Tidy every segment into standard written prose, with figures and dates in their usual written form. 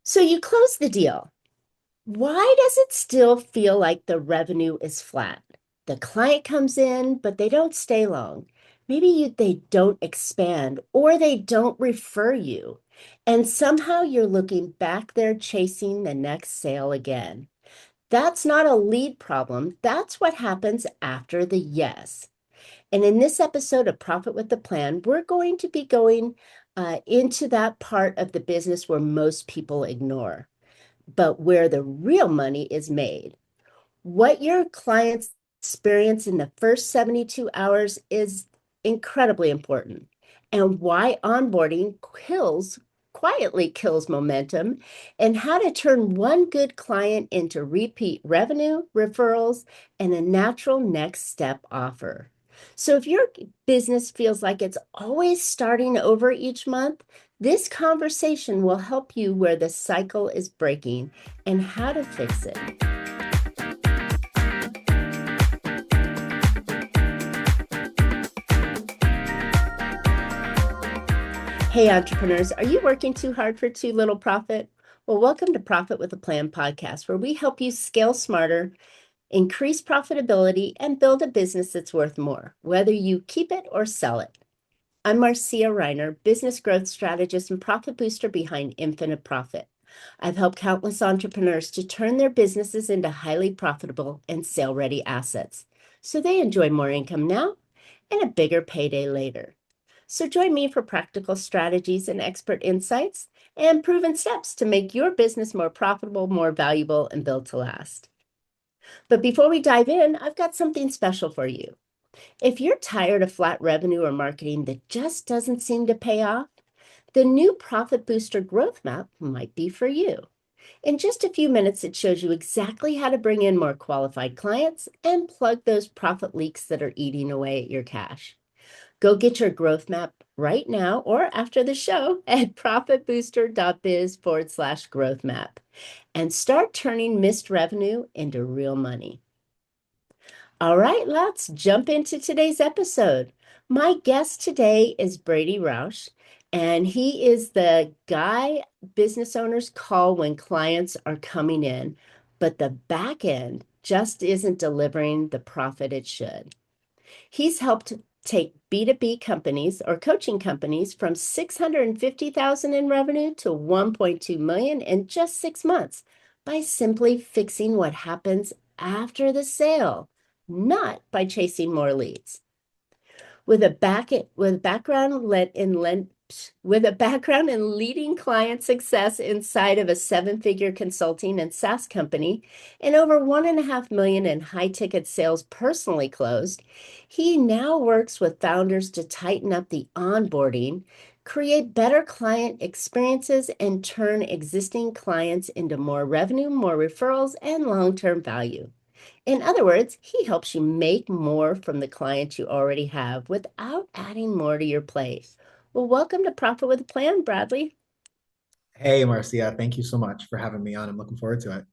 So you close the deal. Why does it still feel like the revenue is flat? The client comes in, but they don't stay long. They don't expand or they don't refer you. And somehow you're looking back there chasing the next sale again. That's not a lead problem. That's what happens after the yes. And in this episode of Profit with the Plan, we're going to be going into that part of the business where most people ignore, but where the real money is made. What your clients experience in the first 72 hours is incredibly important, and why onboarding quietly kills momentum, and how to turn one good client into repeat revenue, referrals, and a natural next step offer. So if your business feels like it's always starting over each month, this conversation will help you where the cycle is breaking and how to fix it. Hey, entrepreneurs, are you working too hard for too little profit? Well, welcome to Profit with a Plan podcast, where we help you scale smarter, increase profitability, and build a business that's worth more, whether you keep it or sell it. I'm Marcia Reiner, business growth strategist and profit booster behind Infinite Profit. I've helped countless entrepreneurs to turn their businesses into highly profitable and sale-ready assets, so they enjoy more income now and a bigger payday later. So join me for practical strategies and expert insights and proven steps to make your business more profitable, more valuable, and built to last. But before we dive in, I've got something special for you. If you're tired of flat revenue or marketing that just doesn't seem to pay off, the new Profit Booster Growth Map might be for you. In just a few minutes, it shows you exactly how to bring in more qualified clients and plug those profit leaks that are eating away at your cash. Go get your growth map right now or after the show at profitbooster.biz/growth map and start turning missed revenue into real money. All right, let's jump into today's episode. My guest today is Bradley Rausch, and he is the guy business owners call when clients are coming in, but the back end just isn't delivering the profit it should. He's helped take B2B companies or coaching companies from 650,000 in revenue to 1.2 million in just 6 months by simply fixing what happens after the sale, not by chasing more leads. With a background in leading client success inside of a seven-figure consulting and SaaS company and over 1.5 million in high-ticket sales personally closed, he now works with founders to tighten up the onboarding, create better client experiences, and turn existing clients into more revenue, more referrals, and long-term value. In other words, he helps you make more from the clients you already have without adding more to your plate. Well, welcome to Profit with a Plan, Bradley. Hey, Marcia, thank you so much for having me on. I'm looking forward to it.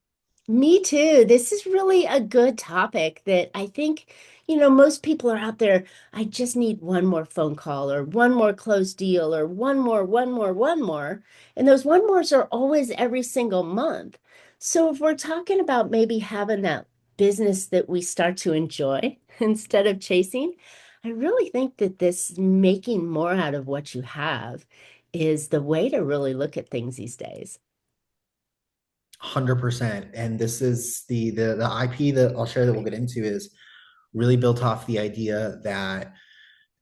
Me too. This is really a good topic that I think, most people are out there. I just need one more phone call or one more closed deal or one more, one more, one more. And those one mores are always every single month. So if we're talking about maybe having that business that we start to enjoy instead of chasing, I really think that this making more out of what you have is the way to really look at things these days. 100%. And this is the IP that I'll share that we'll get into is really built off the idea that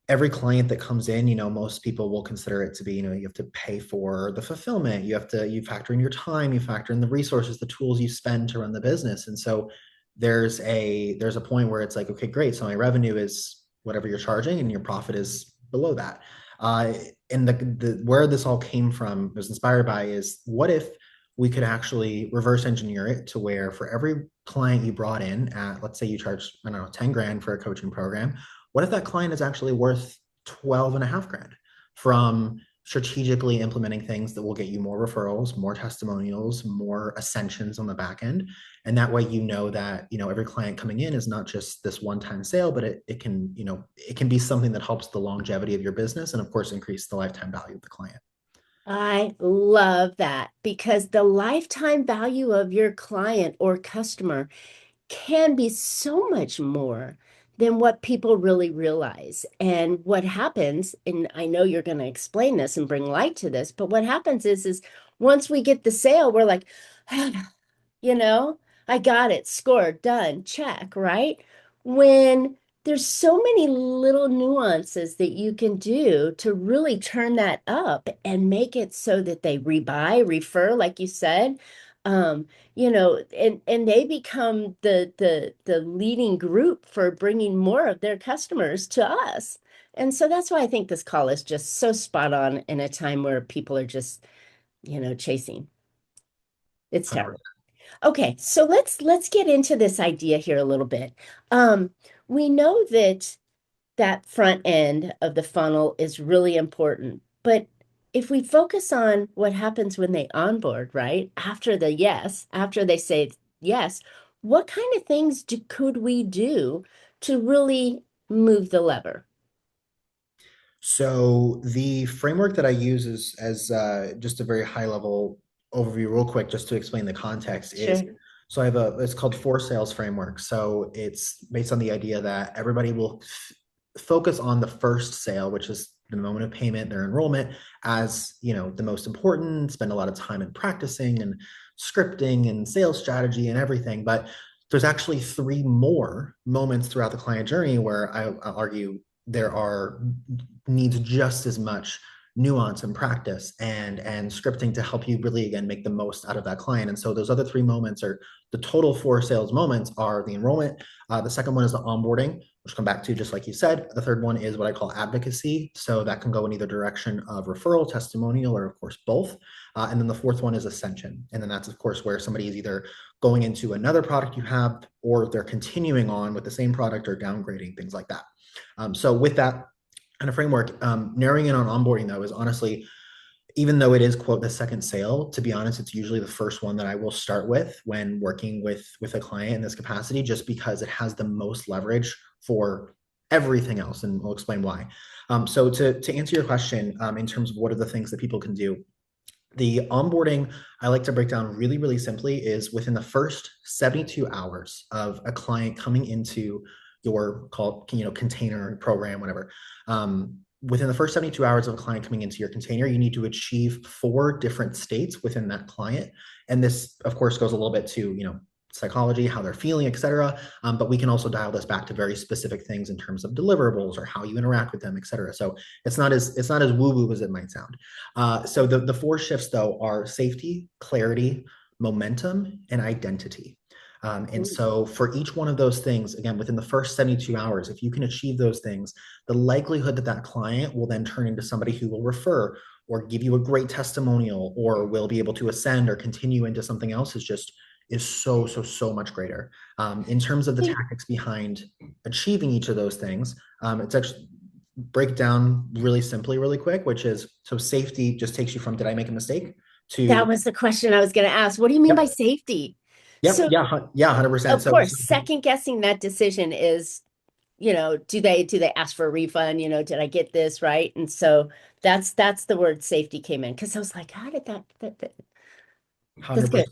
every client that comes in, most people will consider it to be, you have to pay for the fulfillment. You factor in your time, you factor in the resources, the tools you spend to run the business. And so there's a point where it's like, okay, great. So my revenue is whatever you're charging and your profit is below that. Uh, and the where this all came from was inspired by is what if we could actually reverse engineer it to where for every client you brought in at, let's say you charge, I don't know, 10 grand for a coaching program, what if that client is actually worth 12 and a half grand from strategically implementing things that will get you more referrals, more testimonials, more ascensions on the back end. And that way, that, every client coming in is not just this one-time sale, but it can, it can be something that helps the longevity of your business and of course, increase the lifetime value of the client. I love that because the lifetime value of your client or customer can be so much more than what people really realize. And what happens, and I know you're going to explain this and bring light to this, but what happens is once we get the sale, we're like, you know, I got it, scored, done, check, right? When there's so many little nuances that you can do to really turn that up and make it so that they rebuy, refer, like you said, um, and they become the leading group for bringing more of their customers to us. And so that's why I think this call is just so spot on in a time where people are just, chasing. It's terrible. Okay, so let's get into this idea here a little bit. Um, we know that that front end of the funnel is really important, but if we focus on what happens when they onboard, right? After the yes, after they say yes, what kind of things could we do to really move the lever? So the framework that I use is as just a very high level overview, real quick, just to explain the context is. Sure. So I have it's called four sales framework. So it's based on the idea that everybody will focus on the first sale, which is the moment of payment, their enrollment, as the most important. Spend a lot of time in practicing and scripting and sales strategy and everything. But there's actually three more moments throughout the client journey where I'll argue there are needs just as much nuance and practice and scripting to help you really again make the most out of that client. And so those other three moments are the total four sales moments are the enrollment. The second one is the onboarding, which come back to just like you said. The third one is what I call advocacy. So that can go in either direction of referral, testimonial, or of course both. And then the fourth one is ascension. And then that's of course where somebody is either going into another product you have, or they're continuing on with the same product or downgrading, things like that. So with that kind of framework, narrowing in on onboarding though is honestly, even though it is quote the second sale, to be honest, it's usually the first one that I will start with when working with a client in this capacity, just because it has the most leverage for everything else, and we'll explain why. So to answer your question, in terms of what are the things that people can do, the onboarding I like to break down really, really simply is within the first 72 hours of a client coming into your container program, whatever. Within the first 72 hours of a client coming into your container, you need to achieve four different states within that client. And this, of course, goes a little bit to, psychology, how they're feeling, et cetera. But we can also dial this back to very specific things in terms of deliverables or how you interact with them, et cetera. So it's not as woo-woo as it might sound. So the four shifts though are safety, clarity, momentum, and identity. And so for each one of those things, again, within the first 72 hours, if you can achieve those things, the likelihood that that client will then turn into somebody who will refer or give you a great testimonial or will be able to ascend or continue into something else is so much greater. In terms of the See, tactics behind achieving each of those things, it's actually break down really simply, really quick, which is so safety just takes you from did I make a mistake that to was the question I was going to ask. What do you mean by yep, safety? yep, So, yeah, 100%. of So course, second guessing that decision is, do they ask for a refund? Did I get this right? And so that's the word safety came in because I was like, how did that's good.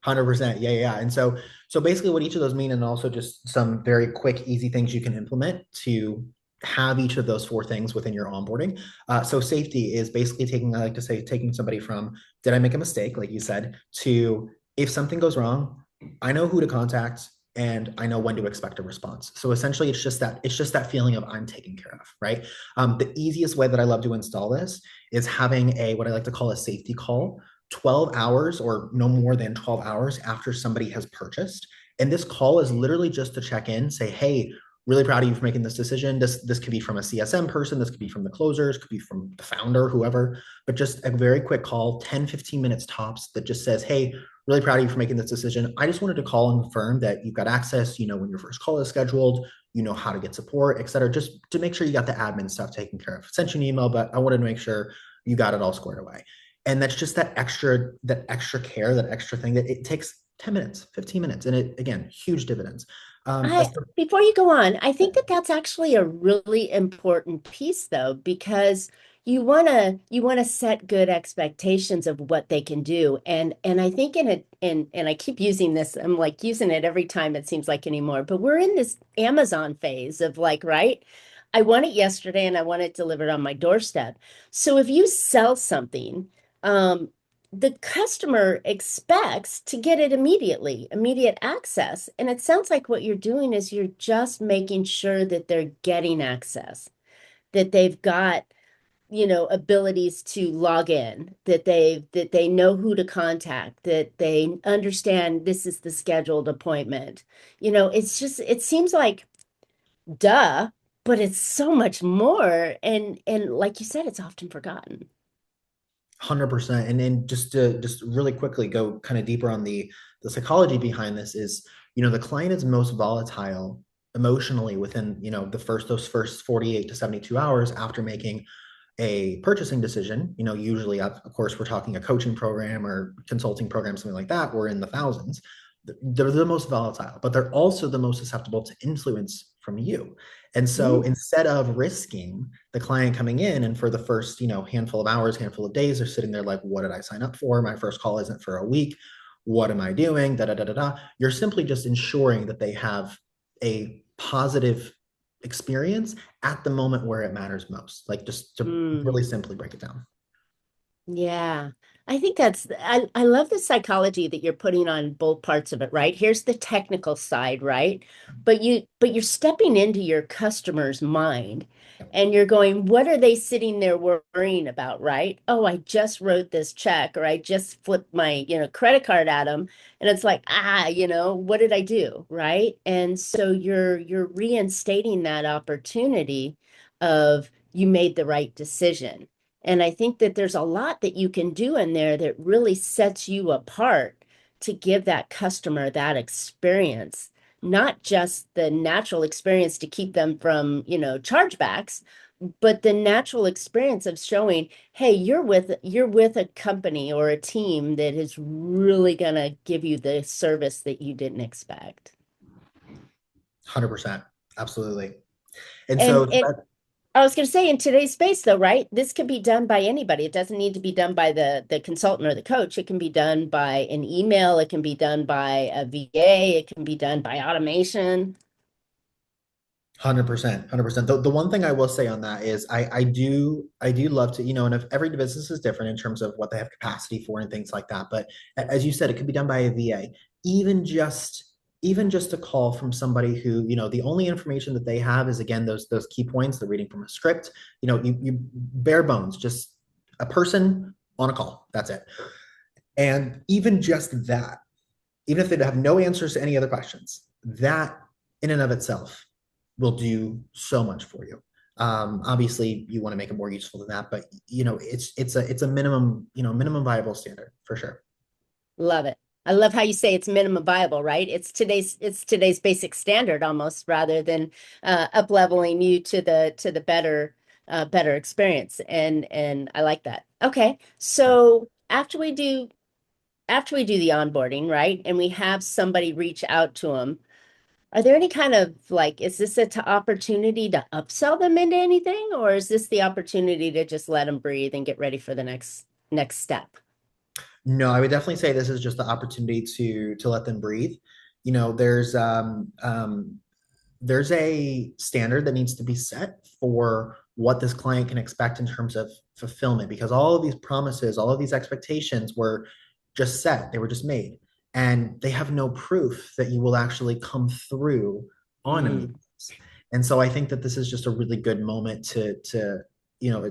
100%. Yeah, yeah. And so basically what each of those mean, and also just some very quick, easy things you can implement to have each of those four things within your onboarding. So safety is basically taking, I like to say, taking somebody from, did I make a mistake, like you said, to if something goes wrong, I know who to contact and I know when to expect a response. So essentially it's just that feeling of I'm taken care of, right? The easiest way that I love to install this is having a what I like to call a safety call 12 hours or no more than 12 hours after somebody has purchased. And this call is literally just to check in, say, hey, really proud of you for making this decision. This could be from a CSM person, this could be from the closers, could be from the founder, whoever, but just a very quick call, 10, 15 minutes tops that just says, hey, really proud of you for making this decision. I just wanted to call and confirm that you've got access, when your first call is scheduled, you know how to get support, et cetera, just to make sure you got the admin stuff taken care of. Sent you an email, but I wanted to make sure you got it all squared away. And that's just that extra care, that extra thing that it takes 10 minutes, 15 minutes. And it, again, huge dividends. Um, I Before you go on, I think that that's actually a really important piece though, because you want to set good expectations of what they can do. And I think and I keep using this, I'm like using it every time it seems like anymore, but we're in this Amazon phase of like, right? I want it yesterday and I want it delivered on my doorstep. So if you sell something, um, the customer expects to get it immediately, immediate access. And it sounds like what you're doing is you're just making sure that they're getting access, that they've got, abilities to log in, that they know who to contact, that they understand this is the scheduled appointment. It seems like duh, but it's so much more. And like you said, it's often forgotten. 100%. And then just to just really quickly go kind of deeper on the psychology behind this is, the client is most volatile emotionally within, those first 48 to 72 hours after making a purchasing decision. Usually, of course, we're talking a coaching program or consulting program, something like that. We're in the thousands. They're the most volatile, but they're also the most susceptible to influence from you. And so Mm, instead of risking the client coming in and for the first, handful of hours, handful of days, they're sitting there like, what did I sign up for? My first call isn't for a week. What am I doing? Da da da da da. You're simply just ensuring that they have a positive experience at the moment where it matters most. Like just to mm. really simply break it down. Yeah. I think I love the psychology that you're putting on both parts of it, right? Here's the technical side, right? But you're stepping into your customer's mind and you're going, what are they sitting there worrying about, right? Oh, I just wrote this check or I just flipped my, credit card at them. And it's like, what did I do? Right. And so you're reinstating that opportunity of you made the right decision. And I think that there's a lot that you can do in there that really sets you apart to give that customer that experience, not just the natural experience to keep them from, chargebacks, but the natural experience of showing, hey, you're with a company or a team that is really gonna give you the service that you didn't expect. 100%. Absolutely. And so And I was going to say in today's space though, right? This can be done by anybody. It doesn't need to be done by the consultant or the coach. It can be done by an email, it can be done by a VA, it can be done by automation. 100%, 100%. The one thing I will say on that is I do love to, and if every business is different in terms of what they have capacity for and things like that. But as you said, it could be done by a VA. Even just even just a call from somebody who, the only information that they have is again those key points, they're reading from a script, you bare bones, just a person on a call. That's it. And even just that, even if they have no answers to any other questions, that in and of itself will do so much for you. Obviously, you want to make it more useful than that, but it's a minimum, minimum viable standard for sure. Love it. I love how you say it's minimum viable, right? It's today's basic standard almost rather than up leveling you to the better experience. And I like that. Okay. So after we do the onboarding, right? And we have somebody reach out to them. Are there any kind of like, is this a opportunity to upsell them into anything, or is this the opportunity to just let them breathe and get ready for the next step? No, I would definitely say this is just the opportunity to let them breathe. You know, there's a standard that needs to be set for what this client can expect in terms of fulfillment because all of these promises, all of these expectations were just set, they were just made, and they have no proof that you will actually come through on any of Mm, this. And so I think that this is just a really good moment to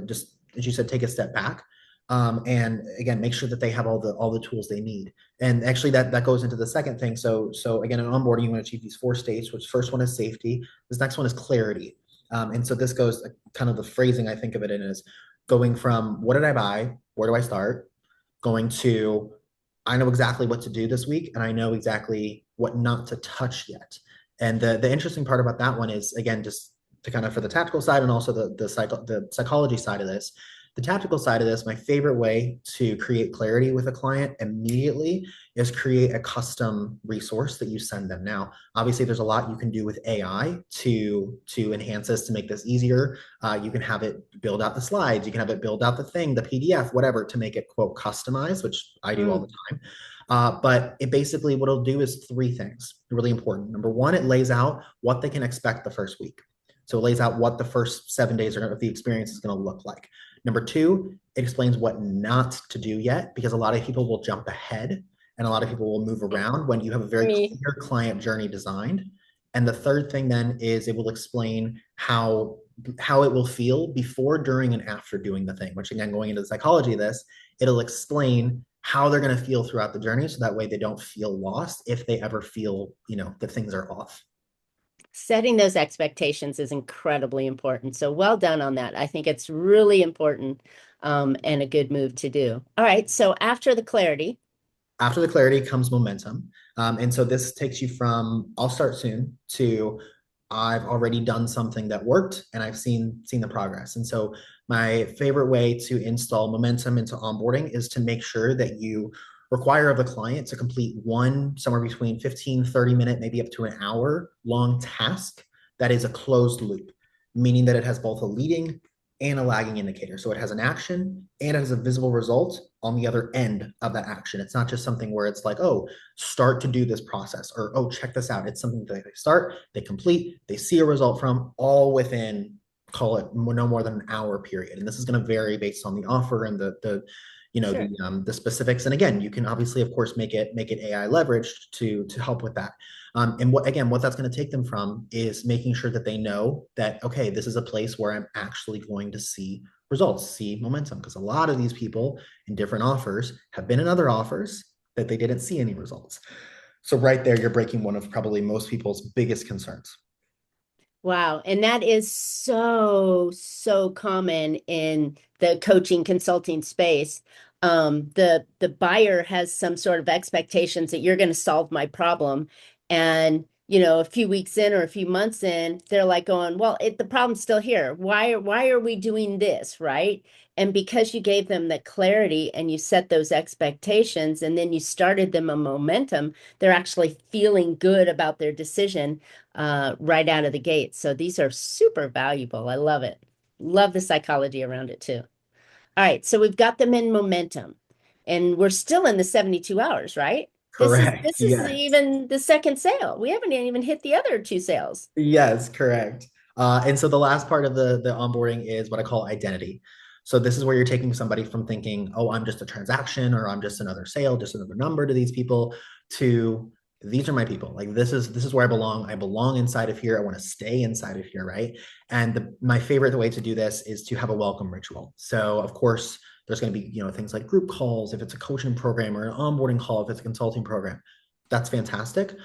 just as you said, take a step back, and again make sure that they have all the tools they need. And actually that goes into the second thing. So again, in onboarding, you want to achieve these four states, which first one is safety. This next one is clarity. And so this goes kind of the phrasing I think of it in is going from what did I buy? Where do I start? Going to I know exactly what to do this week and I know exactly what not to touch yet. And the interesting part about that one is again, just to kind of for the tactical side and also the psychology side of this, The tactical side of this, my favorite way to create clarity with a client immediately is create a custom resource that you send them. Now, obviously, there's a lot you can do with AI to enhance this, to make this easier. You can have it build out the slides, you can have it build out the thing, the PDF, whatever, to make it quote customized, which I do all the Mm, time. But it basically, what it'll do is three things really important. Number one, it lays out what they can expect the first week. So it lays out what the first 7 days of the experience is going to look like. Number two, it explains what not to do yet, because a lot of people will jump ahead and a lot of people will move around when you have a very me. clear client journey designed. And the third thing then is it will explain how it will feel before, during, and after doing the thing, which again, going into the psychology of this, it'll explain how they're going to feel throughout the journey. So that way they don't feel lost if they ever feel, that things are off. Setting those expectations is incredibly important. So well done on that. I think it's really important and a good move to do. All right. So after the clarity, After the clarity comes momentum. And so this takes you from I'll start soon to I've already done something that worked and I've seen the progress. And so my favorite way to install momentum into onboarding is to make sure that you require of the client to complete one somewhere between 15, 30 minute, maybe up to an hour long task that is a closed loop, meaning that it has both a leading and a lagging indicator. So it has an action and it has a visible result on the other end of that action. It's not just something where it's like, oh, start to do this process, or oh, check this out. It's something that they start, they complete, they see a result from, all within, call it no more than an hour period. And this is going to vary based on the offer and sure. the specifics. And again, you can obviously, of course, make it AI leveraged to help with that. And what that's going to take them from is making sure that they know that, okay, this is a place where I'm actually going to see results, see momentum. Because a lot of these people in different offers have been in other offers that they didn't see any results. So right there, you're breaking one of probably most people's biggest concerns. Wow. And that is so, so common in the coaching consulting space. The buyer has some sort of expectations that you're going to solve my problem. And, a few weeks in or a few months in, they're like going, well, the problem's still here. Why are we doing this? Right. And because you gave them the clarity and you set those expectations and then you started them a momentum, they're actually feeling good about their decision right out of the gate. So these are super valuable. I love it. Love the psychology around it too. All right, so we've got them in momentum, and we're still in the 72 hours, right? This is Correct. this is Yes. even the second sale. We haven't even hit the other two sales. Yes, correct. And so the last part of the onboarding is what I call identity. So this is where you're taking somebody from thinking, oh, I'm just a transaction, or I'm just another sale, just another number to these people, to these are my people. Like this is where I belong. I belong inside of here. I want to stay inside of here, right? And my favorite way to do this is to have a welcome ritual. So of course, there's going to be things like group calls if it's a coaching program, or an onboarding call if it's a consulting program. That's fantastic.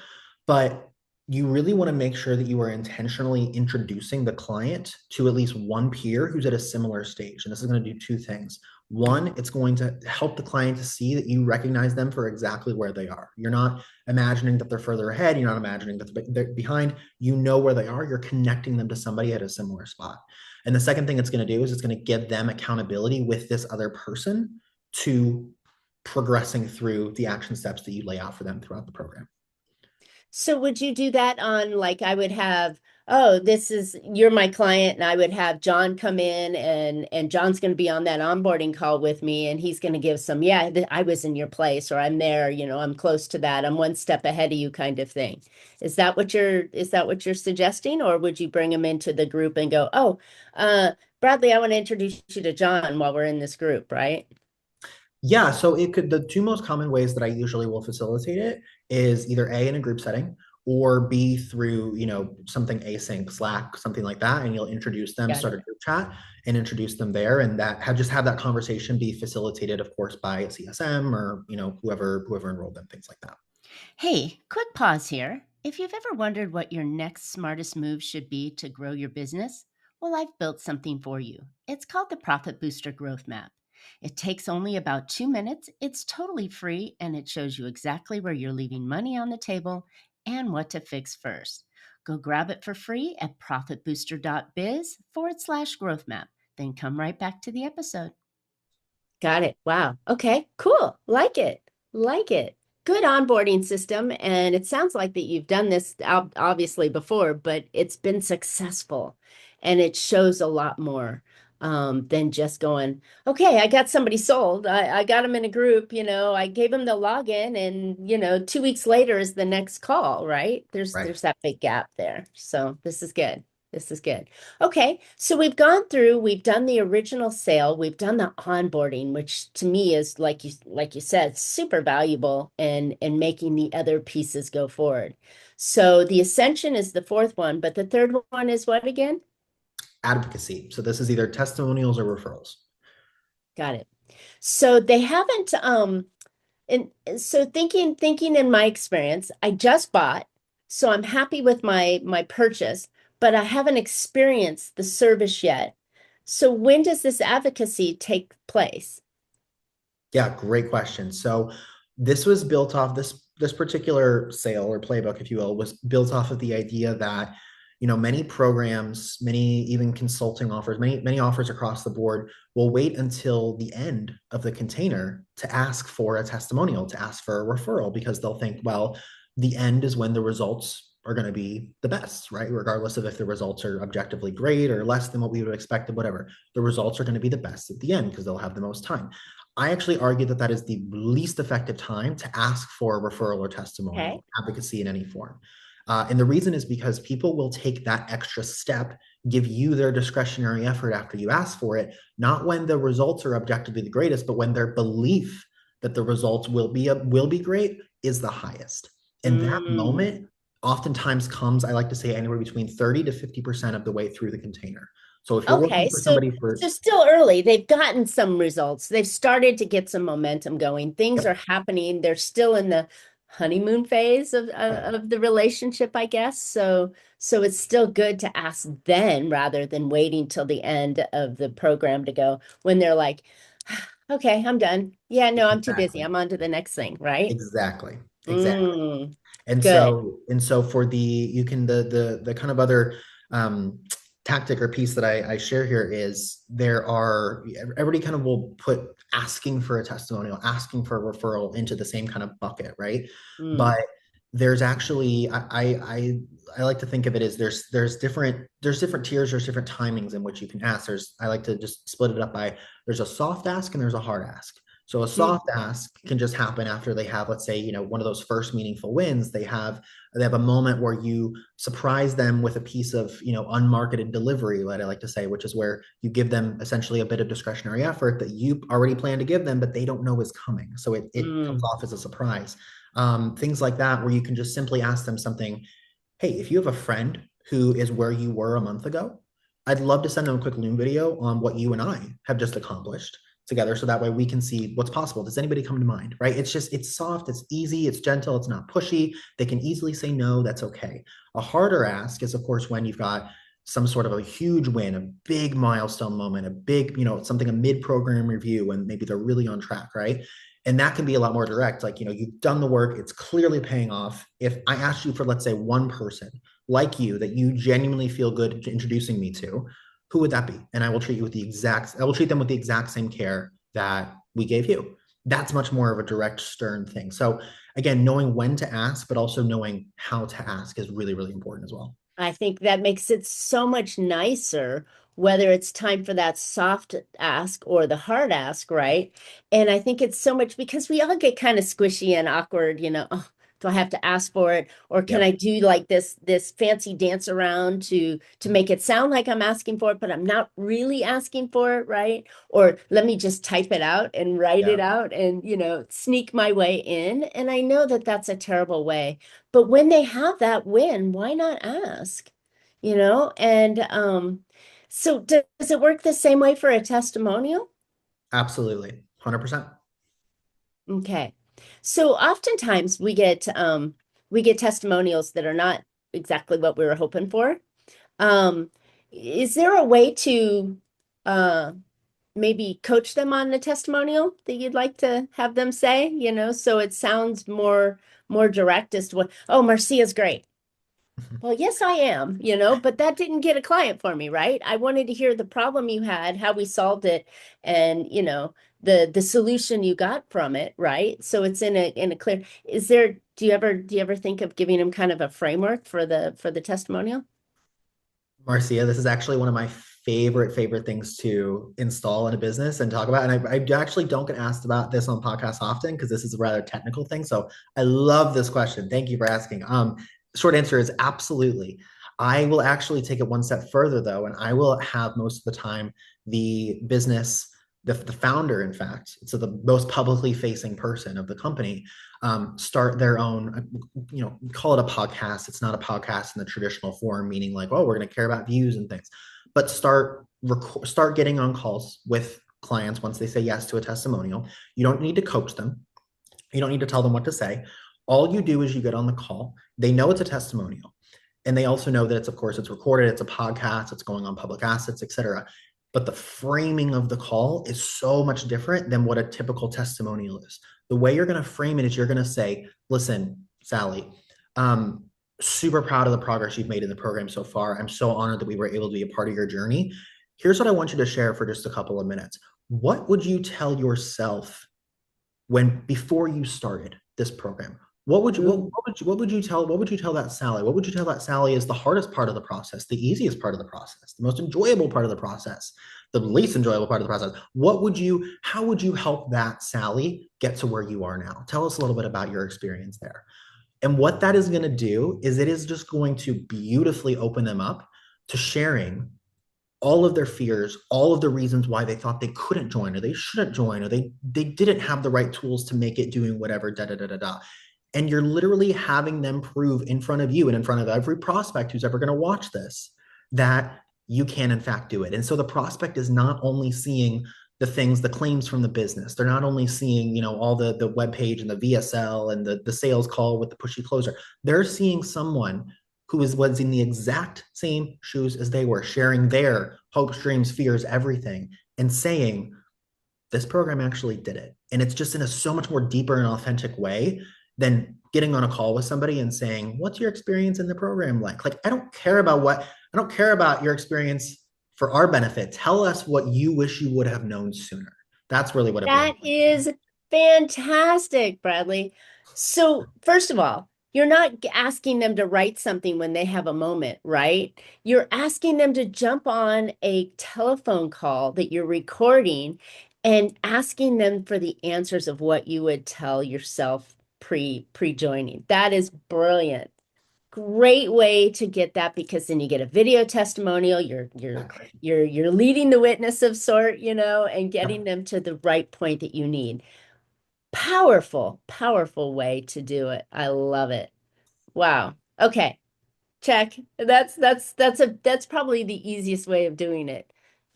But you really want to make sure that you are intentionally introducing the client to at least one peer who's at a similar stage. And this is going to do two things. One, it's going to help the client to see that you recognize them for exactly where they are. You're not imagining that they're further ahead. You're not imagining that they're behind. You know where they are. You're connecting them to somebody at a similar spot. And the second thing it's going to do is it's going to give them accountability with this other person to progressing through the action steps that you lay out for them throughout the program. So would you do that on like I would have, oh, this is you're my client, and I would have John come in and John's going to be on that onboarding call with me and he's going to give some, yeah, I was in your place or I'm there, I'm close to that. I'm one step ahead of you kind of thing. Is that what you're suggesting, or would you bring him into the group and go, "Oh, Bradley, I want to introduce you to John while we're in this group," right? Yeah, so the two most common ways that I usually will facilitate it is either A, in a group setting, or B, through, something async, Slack, something like that. And you'll introduce them, Got start a it. group chat and introduce them there. And have that conversation be facilitated, of course, by a CSM, or, whoever enrolled them, things like that. Hey, quick pause here. If you've ever wondered what your next smartest move should be to grow your business, well, I've built something for you. It's called the Profit Booster Growth Map. It takes only about 2 minutes, it's totally free, and it shows you exactly where you're leaving money on the table and what to fix first. Go grab it for free at profitbooster.biz/growth map. then come right back to the episode. Got it. Wow. Okay, cool. Like it. Like it. Good onboarding system. And it sounds like that you've done this obviously before, but it's been successful. And it shows a lot more than just going, okay, I got somebody sold. I got them in a group, I gave them the login and, 2 weeks later is the next call, right? Right. There's that big gap there. So this is good. This is good. Okay, so we've gone through, we've done the original sale, we've done the onboarding, which to me is like you said, super valuable and making the other pieces go forward. So the ascension is the fourth one, but the third one is what again? Advocacy. So this is either testimonials or referrals. Got it. So they haven't and so thinking in my experience, I just bought, so I'm happy with my purchase, but I haven't experienced the service yet. So when does this advocacy take place? Yeah, great question. So this was built off this particular sale or playbook, if you will, was built off of the idea that many programs, many even consulting offers, many offers across the board will wait until the end of the container to ask for a testimonial, to ask for a referral, because they'll think, well, the end is when the results are going to be the best, right? Regardless of if the results are objectively great or less than what we would have expected, whatever. The results are going to be the best at the end because they'll have the most time. I actually argue that that is the least effective time to ask for a referral or Okay. testimonial advocacy in any form. And the reason is because people will take that extra step, give you their discretionary effort after you ask for it, not when the results are objectively the greatest, but when their belief that the results will be great is the highest. And that Mm. moment oftentimes comes, I like to say, anywhere between 30 to 50% of the way through the container. So if you're working Okay, for so somebody for, so still early. They've gotten some results. They've started to get some momentum going. Things are yep, happening. They're still in the honeymoon phase of the relationship, I guess. So it's still good to ask then rather than waiting till the end of the program to go when they're like, okay, I'm done. Yeah, no, I'm too busy. exactly, I'm on to the next thing, right? exactly, exactly. Mm, And good. so for the kind of other um, tactic or piece that I share here is everybody kind of will put asking for a testimonial, asking for a referral into the same kind of bucket, right? Mm, But there's actually I like to think of it as there's different tiers, there's different timings in which you can ask. I like to just split it up by there's a soft ask and there's a hard ask. So a mm, soft ask can just happen after they have, let's say, one of those first meaningful wins. They have a moment where you surprise them with a piece of, unmarketed delivery, what I like to say, which is where you give them essentially a bit of discretionary effort that you already plan to give them, but they don't know is coming. So it comes mm. off as a surprise. Things like that, where you can just simply ask them something. Hey, if you have a friend who is where you were a month ago, I'd love to send them a quick Loom video on what you and I have just accomplished together. So that way we can see what's possible. Does anybody come to mind? Right. It's soft, it's easy, it's gentle, it's not pushy. They can easily say no. That's okay. A harder ask is, of course, when you've got some sort of a huge win, a big milestone moment, a big, something, a mid program review when maybe they're really on track. Right. And that can be a lot more direct. Like, you've done the work, it's clearly paying off. If I asked you for, let's say, one person like you that you genuinely feel good introducing me to, who would that be? And I will treat them with the exact same care that we gave you. That's much more of a direct, stern thing. So again, knowing when to ask, but also knowing how to ask is really, really important as well. I think that makes it so much nicer, whether it's time for that soft ask or the hard ask, right? And I think it's so much because we all get kind of squishy and awkward, oh, do I have to ask for it? Or can I Yep. do like this fancy dance around to make it sound like I'm asking for it, but I'm not really asking for it, right? Or let me just type it out and write it Yep. out and, sneak my way in. And I know that that's a terrible way. But when they have that win, why not ask? And so does it work the same way for a testimonial? Absolutely. 100%. Okay. So oftentimes we get testimonials that are not exactly what we were hoping for. Um, is there a way to uh maybe coach them on the testimonial that you'd like to have them say, so it sounds more direct as to what, oh, Marcia's great. Well, yes, I am, but that didn't get a client for me, right? I wanted to hear the problem you had, how we solved it, and the solution you got from it, right? So it's in a clear. Do you ever think of giving them kind of a framework for the testimonial? Marcia, this is actually one of my favorite things to install in a business and talk about. And I actually don't get asked about this on podcasts often because this is a rather technical thing. So I love this question. Thank you for asking. Short answer is absolutely. I will actually take it one step further though, and I will have most of the time the business, the founder, in fact, so the most publicly facing person of the company, start their own, call it a podcast. It's not a podcast in the traditional form, meaning like, oh, we're going to care about views and things, but start getting on calls with clients once they say yes to a testimonial. You don't need to coach them. You don't need to tell them what to say. All you do is you get on the call. They know it's a testimonial. And they also know that it's, of course, it's recorded, it's a podcast, it's going on public assets, et cetera. But the framing of the call is so much different than what a typical testimonial is. The way you're going to frame it is you're going to say, listen, Sally, super proud of the progress you've made in the program so far. I'm so honored that we were able to be a part of your journey. Here's what I want you to share for just a couple of minutes. What would you tell yourself before you started this program? What would you tell that Sally? What would you tell that Sally is the hardest part of the process, the easiest part of the process, the most enjoyable part of the process, the least enjoyable part of the process? How would you help that Sally get to where you are now? Tell us a little bit about your experience there. And what that is going to do is it is just going to beautifully open them up to sharing all of their fears, all of the reasons why they thought they couldn't join or they shouldn't join or they didn't have the right tools to make it doing whatever, da da da da da. And you're literally having them prove in front of you and in front of every prospect who's ever going to watch this that you can in fact do it. And so the prospect is not only seeing the claims from the business. They're not only seeing, all the web page and the VSL and the sales call with the pushy closer. They're seeing someone who was in the exact same shoes as they were, sharing their hopes, dreams, fears, everything, and saying, this program actually did it. And it's just in a so much more deeper and authentic way than getting on a call with somebody and saying, what's your experience in the program like? Like, I don't care about your experience for our benefit. Tell us what you wish you would have known sooner. That's really what it boils That down is fantastic, Bradley. So, first of all, you're not asking them to write something when they have a moment, right? You're asking them to jump on a telephone call that you're recording and asking them for the answers of what you would tell yourself pre-joining. That is brilliant. Great way to get that because then you get a video testimonial. You're to. you're Exactly. you're you're leading the witness of sort, and getting Yep. them to the right point that you need. Powerful, powerful way to do it. I love it. Wow. Okay. Check. That's probably the easiest way of doing it.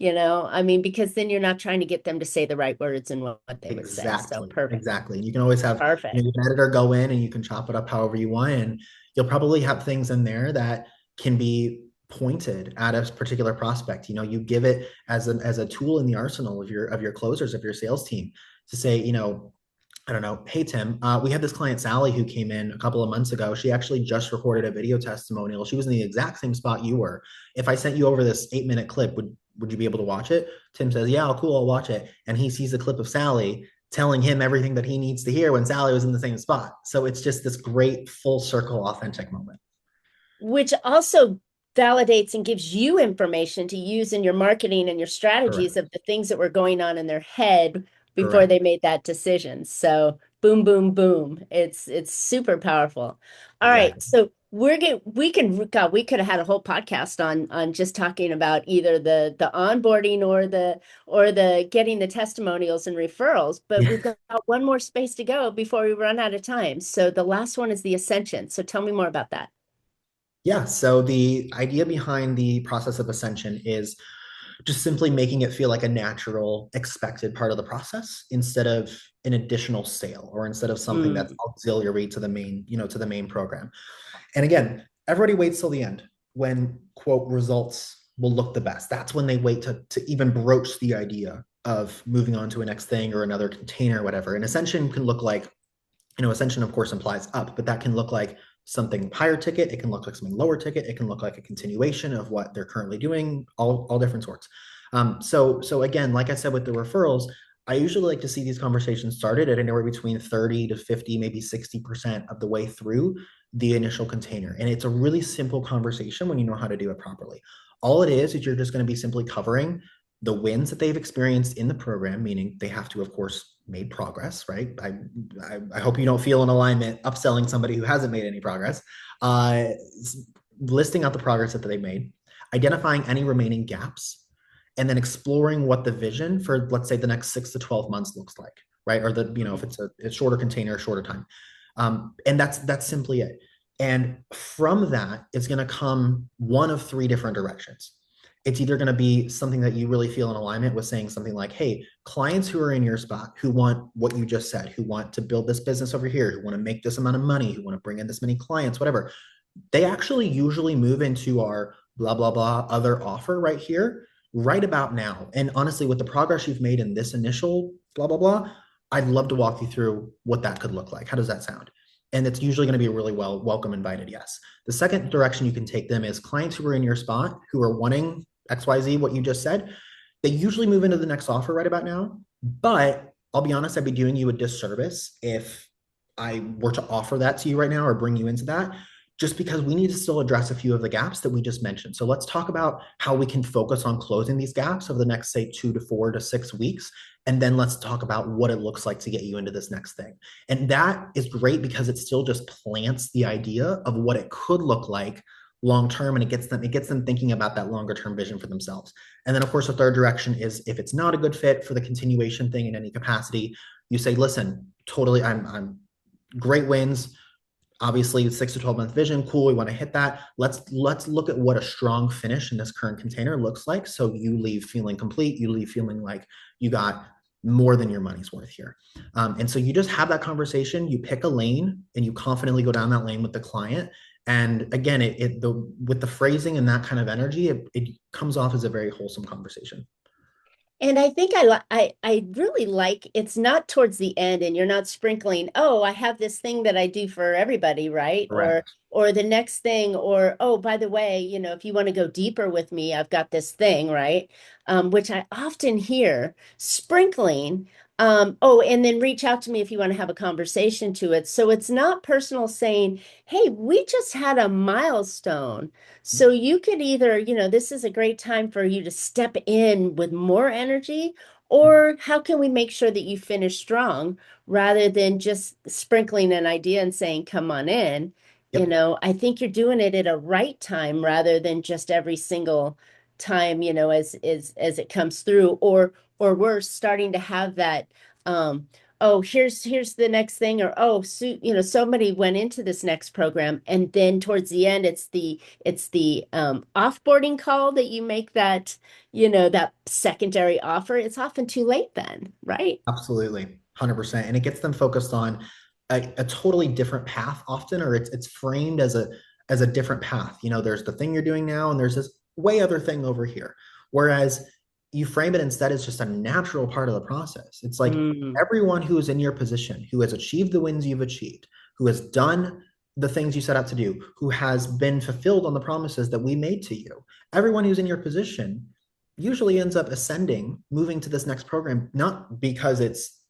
I mean, because then you're not trying to get them to say the right words and what they would say. So Exactly. perfect. Exactly. And you can always have, Perfect. you can editor go in and you can chop it up however you want. And you'll probably have things in there that can be pointed at a particular prospect. You give it as a tool in the arsenal of your closers, of your sales team to say, I don't know, hey Tim, we had this client Sally who came in a couple of months ago. She actually just recorded a video testimonial. She was in the exact same spot you were. If I sent you over this 8-minute clip, would you be able to watch it? Tim says, yeah, cool, I'll watch it. And he sees a clip of Sally telling him everything that he needs to hear when Sally was in the same spot. So it's just this great full circle authentic moment. Which also validates and gives you information to use in your marketing and your strategies Correct. of the things that were going on in their head before Correct. they made that decision. So boom, boom, boom. It's super powerful. All right. Exactly. So God, we could have had a whole podcast on just talking about either the onboarding or the getting the testimonials and referrals, but Yeah. we've got one more space to go before we run out of time. So the last one is the ascension. So tell me more about that. Yeah. So the idea behind the process of ascension is just simply making it feel like a natural, expected part of the process instead of an additional sale or instead of something that's Mm. auxiliary to the main program. And again, everybody waits till the end when quote results will look the best. That's when they wait to even broach the idea of moving on to a next thing or another container or whatever. And ascension can look like, ascension of course implies up, but that can look like something higher ticket. It can look like something lower ticket. It can look like a continuation of what they're currently doing, all different sorts. So again, like I said, with the referrals, I usually like to see these conversations started at anywhere between 30 to 50, maybe 60% of the way through the initial container. And it's a really simple conversation when you know how to do it properly. All it is you're just going to be simply covering the wins that they've experienced in the program, meaning they have to, of course, made progress, right? I hope you don't feel in alignment upselling somebody who hasn't made any progress. Uh, Listing out the progress that they've made, identifying any remaining gaps, and then exploring what the vision for, let's say, the next 6 to 12 months looks like, right? Or the, if it's a shorter container, shorter time. And that's simply it. And from that, it's going to come one of three different directions. It's either going to be something that you really feel in alignment with, saying something like, hey, clients who are in your spot, who want what you just said, who want to build this business over here, who want to make this amount of money, who want to bring in this many clients, whatever, they actually usually move into our blah, blah, blah other offer right here, right about now. And honestly, with the progress you've made in this initial blah, blah, blah, I'd love to walk you through what that could look like. How does that sound? And it's usually going to be a really welcome invited yes. The second direction you can take them is clients who are in your spot, who are wanting XYZ, what you just said, they usually move into the next offer right about now. But I'll be honest, I'd be doing you a disservice if I were to offer that to you right now or bring you into that, just because we need to still address a few of the gaps that we just mentioned. So let's talk about how we can focus on closing these gaps over the next, say, 2 to 4 to 6 weeks. And then let's talk about what it looks like to get you into this next thing. And that is great because it still just plants the idea of what it could look like long term, and it gets them thinking about that longer term vision for themselves. And then, of course, the third direction is, if it's not a good fit for the continuation thing in any capacity, you say, listen, totally, I'm great wins, obviously 6 to 12 month vision, cool, we want to hit that. Let's look at what a strong finish in this current container looks like, so you leave feeling complete, you leave feeling like you got more than your money's worth here. And so you just have that conversation, you pick a lane, and you confidently go down that lane with the client. And again, with the phrasing and that kind of energy, it comes off as a very wholesome conversation. And I think I really like, it's not towards the end and you're not sprinkling, oh, I have this thing that I do for everybody, right? Correct. Or the next thing, or oh, by the way, if you want to go deeper with me, I've got this thing, right? Which I often hear sprinkling. Oh, and then reach out to me if you want to have a conversation to it. So it's not personal, saying, hey, we just had a milestone. So you could either, this is a great time for you to step in with more energy, or how can we make sure that you finish strong rather than just sprinkling an idea and saying, come on in. Yep. I think you're doing it at a right time rather than just every single time, as it comes through, or we're starting to have that oh, here's the next thing, or oh, so somebody went into this next program, and then towards the end it's the offboarding call that you make, that that secondary offer. It's often too late then, right? Absolutely, 100%. And it gets them focused on a totally different path often, or it's framed as a different path. There's the thing you're doing now, and there's this way other thing over here. Whereas you frame it instead as just a natural part of the process. It's like everyone who is in your position, who has achieved the wins you've achieved, who has done the things you set out to do, who has been fulfilled on the promises that we made to you, everyone who's in your position usually ends up ascending, moving to this next program, not because it's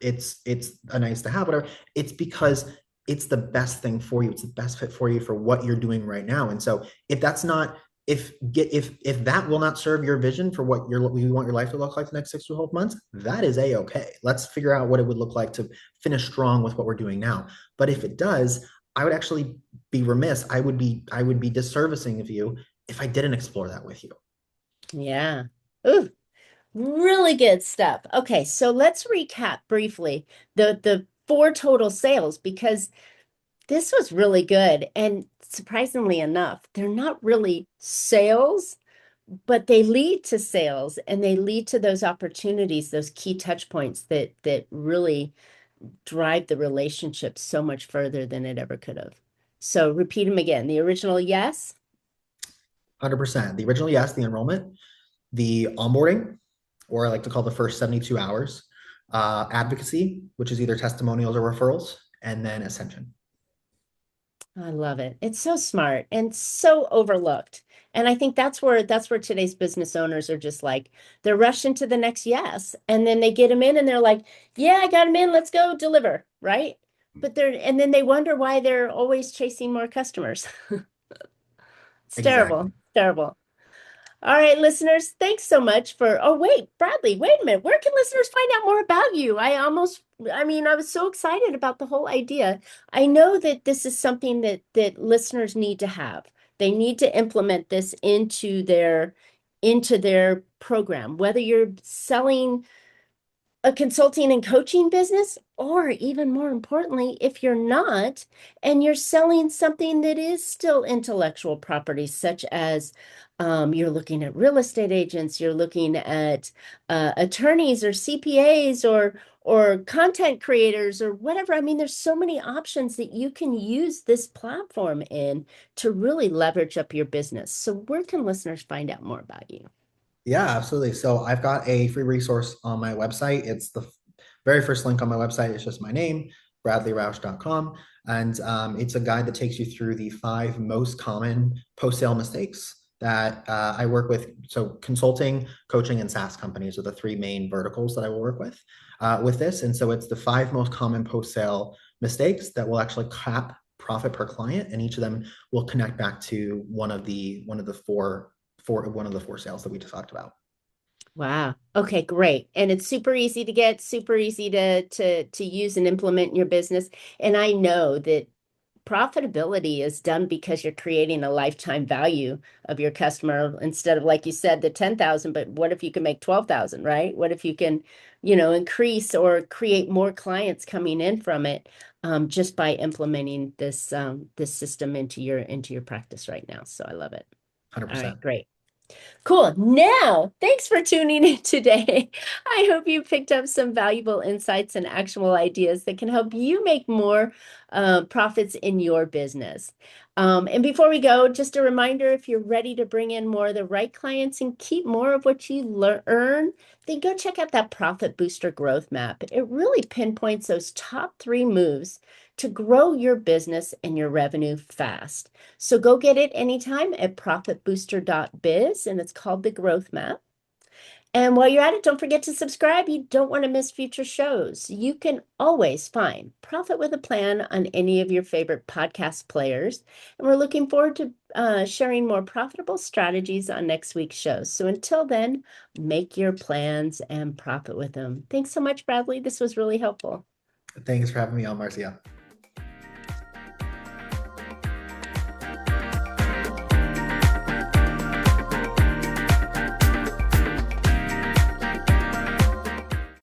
a nice to have, whatever. It's because it's the best thing for you. It's the best fit for you for what you're doing right now. And so if that's not, if that will not serve your vision for what you want your life to look like the next 6 to 12 months, that is a-okay. Let's figure out what it would look like to finish strong with what we're doing now. But if it does, I would actually be remiss. I would be disservicing of you if I didn't explore that with you. Yeah. Ooh, really good stuff. Okay, so let's recap briefly the 4 total sales, because this was really good. And surprisingly enough, they're not really sales, but they lead to sales, and they lead to those opportunities, those key touch points that really drive the relationship so much further than it ever could have. So repeat them again. The original, yes. 100%. The original, yes, the enrollment, the onboarding, or I like to call the first 72 hours, advocacy, which is either testimonials or referrals, and then ascension. I love it. It's so smart and so overlooked. And I think that's where today's business owners are just like they're rushing to the next yes. And then they get them in and they're like, yeah, I got them in, let's go deliver, right? But they're and then they wonder why they're always chasing more customers. It's terrible. Exactly. Terrible. All right, listeners, thanks so much for. Oh, wait, Bradley, wait a minute. Where can listeners find out more about you? I mean, I was so excited about the whole idea. I know that this is something that listeners need to have. They need to implement this into their program, whether you're selling a consulting and coaching business, or even more importantly, if you're not, and you're selling something that is still intellectual property, such as you're looking at real estate agents, you're looking at attorneys or CPAs or content creators or whatever. I mean, there's so many options that you can use this platform in to really leverage up your business. So where can listeners find out more about you? Yeah, absolutely. So I've got a free resource on my website. It's the very first link on my website. It's just my name, bradleyrausch.com. And it's a guide that takes you through the 5 most common post-sale mistakes that I work with. So consulting, coaching, and SaaS companies are the 3 main verticals that I will work with this. And so it's the 5 most common post-sale mistakes that will actually cap profit per client, and each of them will connect back to one of the 4 sales that we just talked about. Wow. Okay, great. And it's super easy to get, super easy to use and implement in your business. And I know that profitability is done because you're creating a lifetime value of your customer instead of, like you said, the 10,000, but what if you can make 12,000, right? What if you can, increase or create more clients coming in from it just by implementing this system into your practice right now. So I love it. All right, 100%. great. Cool. Now, thanks for tuning in today. I hope you picked up some valuable insights and actionable ideas that can help you make more profits in your business. And before we go, just a reminder, if you're ready to bring in more of the right clients and keep more of what you earn, then go check out that Profit Booster Growth Map. It really pinpoints those top 3 moves to grow your business and your revenue fast. So go get it anytime at profitbooster.biz, and it's called the Growth Map. And while you're at it, don't forget to subscribe. You don't want to miss future shows. You can always find Profit with a Plan on any of your favorite podcast players. And we're looking forward to sharing more profitable strategies on next week's shows. So until then, make your plans and profit with them. Thanks so much, Bradley. This was really helpful. Thanks for having me on, Marcia.